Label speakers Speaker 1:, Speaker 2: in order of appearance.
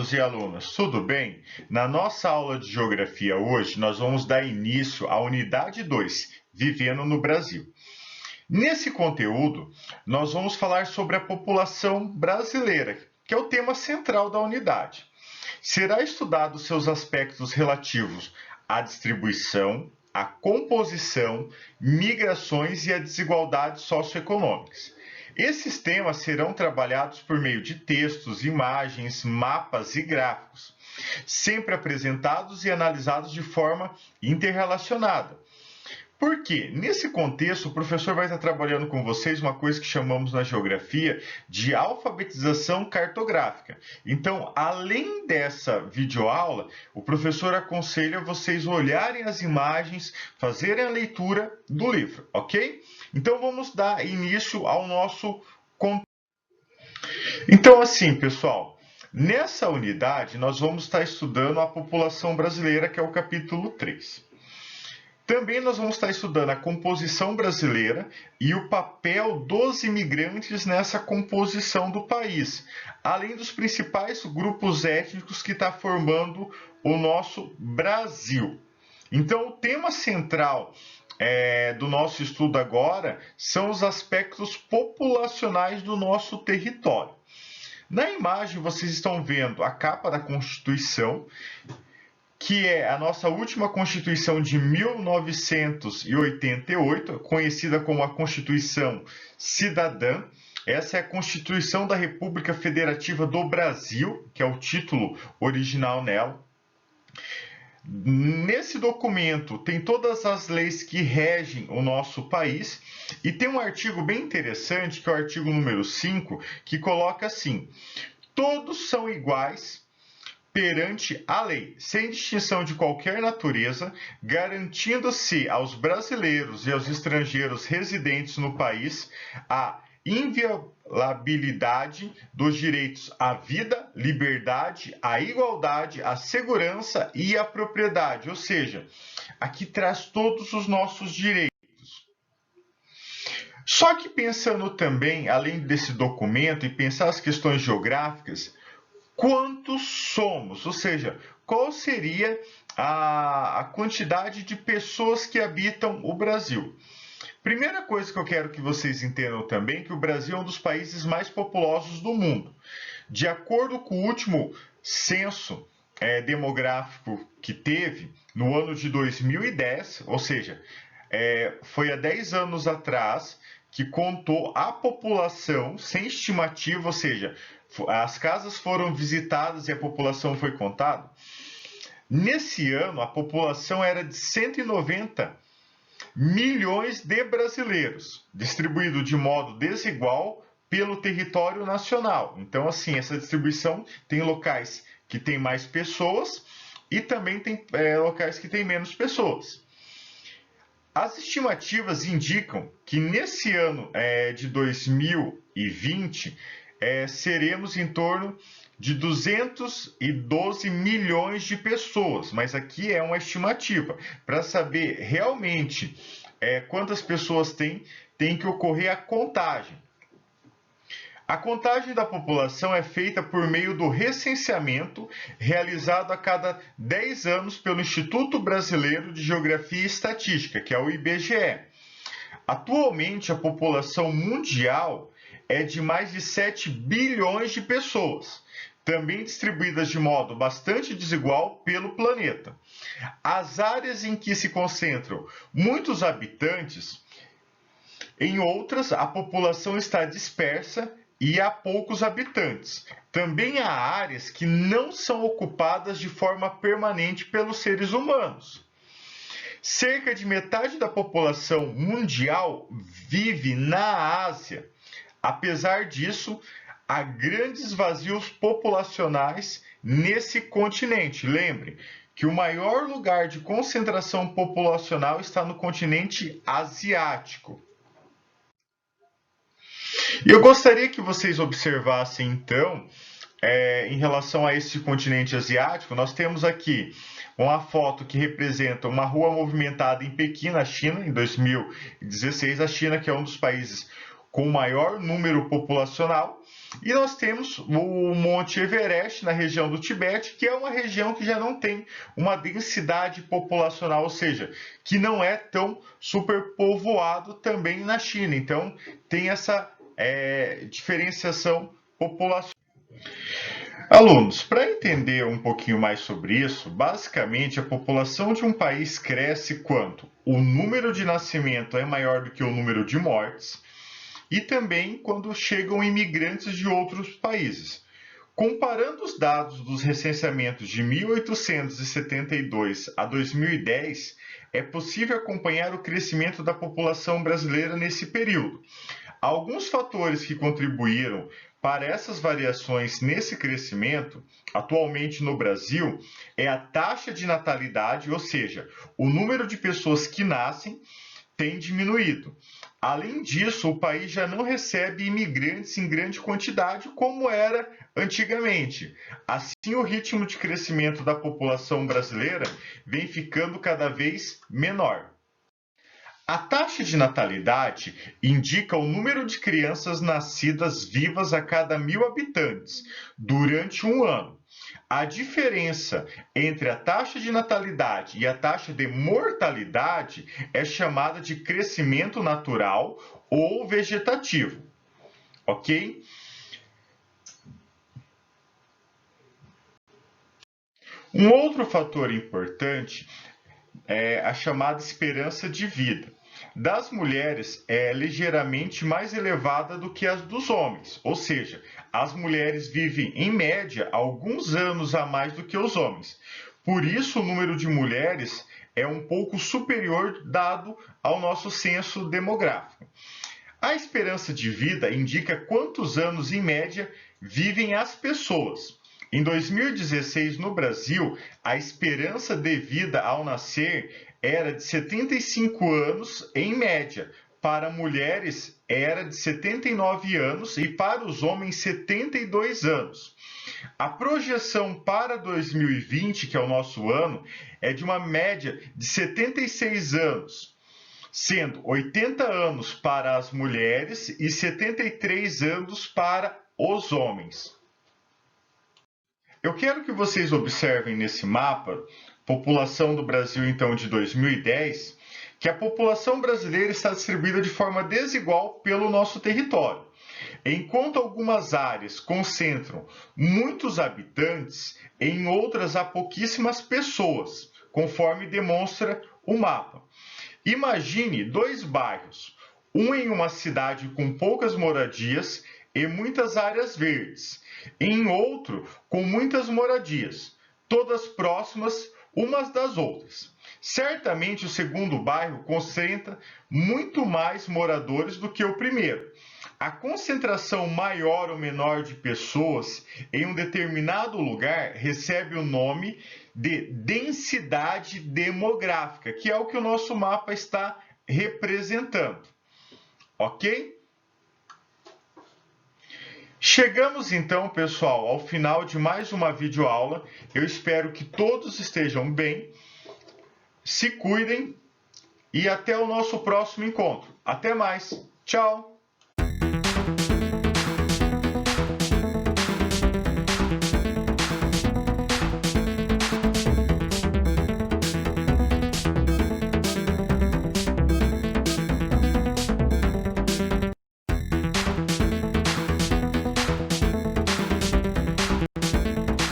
Speaker 1: alunos e alunas, tudo bem? Na nossa aula de geografia hoje, nós vamos dar início à unidade 2, Vivendo no Brasil. Nesse conteúdo, nós vamos falar sobre a população brasileira, que é o tema central da unidade. Será estudado seus aspectos relativos à distribuição, à composição, migrações e à desigualdades socioeconômicas. Esses temas serão trabalhados por meio de textos, imagens, mapas e gráficos, sempre apresentados e analisados de forma interrelacionada. Porque, nesse contexto, o professor vai estar trabalhando com vocês uma coisa que chamamos na geografia de alfabetização cartográfica. Então, além dessa videoaula, o professor aconselha vocês olharem as imagens, fazerem a leitura do livro, ok? Então, vamos dar início ao nosso conteúdo. Então, assim, pessoal, nessa unidade, nós vamos estar estudando a população brasileira, que é o capítulo 3. Também nós vamos estar estudando a composição brasileira e o papel dos imigrantes nessa composição do país, além dos principais grupos étnicos que estão formando o nosso Brasil. Então, o tema central do nosso estudo agora são os aspectos populacionais do nosso território. Na imagem, vocês estão vendo a capa da Constituição, que é a nossa última Constituição de 1988, conhecida como a Constituição Cidadã. Essa é a Constituição da República Federativa do Brasil, que é o título original nela. Nesse documento tem todas as leis que regem o nosso país e tem um artigo bem interessante, que é o artigo número 5, que coloca assim: todos são iguais perante a lei, sem distinção de qualquer natureza, garantindo-se aos brasileiros e aos estrangeiros residentes no país a inviolabilidade dos direitos à vida, liberdade, à igualdade, à segurança e à propriedade. Ou seja, aqui traz todos os nossos direitos. Só que pensando também, além desse documento, e pensar as questões geográficas, quantos somos? Ou seja, qual seria a quantidade de pessoas que habitam o Brasil? Primeira coisa que eu quero que vocês entendam também, que o Brasil é um dos países mais populosos do mundo. De acordo com o último censo demográfico que teve, no ano de 2010, ou seja, foi há 10 anos atrás, que contou a população sem estimativa, ou seja, as casas foram visitadas e a população foi contada. Nesse ano, a população era de 190 milhões de brasileiros, distribuído de modo desigual pelo território nacional. Então, assim, essa distribuição tem locais que tem mais pessoas e também tem locais que tem menos pessoas. As estimativas indicam que nesse ano de 2020, seremos em torno de 212 milhões de pessoas, mas aqui é uma estimativa. Para saber realmente quantas pessoas tem que ocorrer a contagem. A contagem da população é feita por meio do recenseamento, realizado a cada 10 anos pelo Instituto Brasileiro de Geografia e Estatística, que é o IBGE. Atualmente, a população mundial é de mais de 7 bilhões de pessoas, também distribuídas de modo bastante desigual pelo planeta. As áreas em que se concentram muitos habitantes, em outras, a população está dispersa e há poucos habitantes. Também há áreas que não são ocupadas de forma permanente pelos seres humanos. Cerca de metade da população mundial vive na Ásia. Apesar disso, há grandes vazios populacionais nesse continente. Lembre que o maior lugar de concentração populacional está no continente asiático. E eu gostaria que vocês observassem, então, em relação a esse continente asiático, nós temos aqui uma foto que representa uma rua movimentada em Pequim, na China, em 2016. A China, que é um dos países com maior número populacional, e nós temos o Monte Everest, na região do Tibete, que é uma região que já não tem uma densidade populacional, ou seja, que não é tão superpovoado também na China. Então, tem essa diferenciação populacional. Alunos, para entender um pouquinho mais sobre isso, basicamente a população de um país cresce quando o número de nascimento é maior do que o número de mortes e também quando chegam imigrantes de outros países. Comparando os dados dos recenseamentos de 1872 a 2010, é possível acompanhar o crescimento da população brasileira nesse período. Alguns fatores que contribuíram para essas variações nesse crescimento, atualmente no Brasil, é a taxa de natalidade, ou seja, o número de pessoas que nascem tem diminuído. Além disso, o país já não recebe imigrantes em grande quantidade como era antigamente. Assim, o ritmo de crescimento da população brasileira vem ficando cada vez menor. A taxa de natalidade indica o número de crianças nascidas vivas a cada 1.000 habitantes durante um ano. A diferença entre a taxa de natalidade e a taxa de mortalidade é chamada de crescimento natural ou vegetativo, ok? Um outro fator importante é a chamada esperança de vida das mulheres é ligeiramente mais elevada do que as dos homens, ou seja, as mulheres vivem em média alguns anos a mais do que os homens. Por isso, o número de mulheres é um pouco superior dado ao nosso censo demográfico. A esperança de vida indica quantos anos em média vivem as pessoas. Em 2016, no Brasil, a esperança de vida ao nascer era de 75 anos em média. Para mulheres, era de 79 anos e para os homens, 72 anos. A projeção para 2020, que é o nosso ano, é de uma média de 76 anos, sendo 80 anos para as mulheres e 73 anos para os homens. Eu quero que vocês observem nesse mapa, população do Brasil então de 2010, que a população brasileira está distribuída de forma desigual pelo nosso território. Enquanto algumas áreas concentram muitos habitantes, em outras há pouquíssimas pessoas, conforme demonstra o mapa. Imagine dois bairros, um em uma cidade com poucas moradias e muitas áreas verdes, em outro com muitas moradias, todas próximas umas das outras. Certamente o segundo bairro concentra muito mais moradores do que o primeiro. A concentração maior ou menor de pessoas em um determinado lugar recebe o nome de densidade demográfica, que é o que o nosso mapa está representando. Ok? Chegamos então, pessoal, ao final de mais uma videoaula. Eu espero que todos estejam bem, se cuidem e até o nosso próximo encontro. Até mais. Tchau!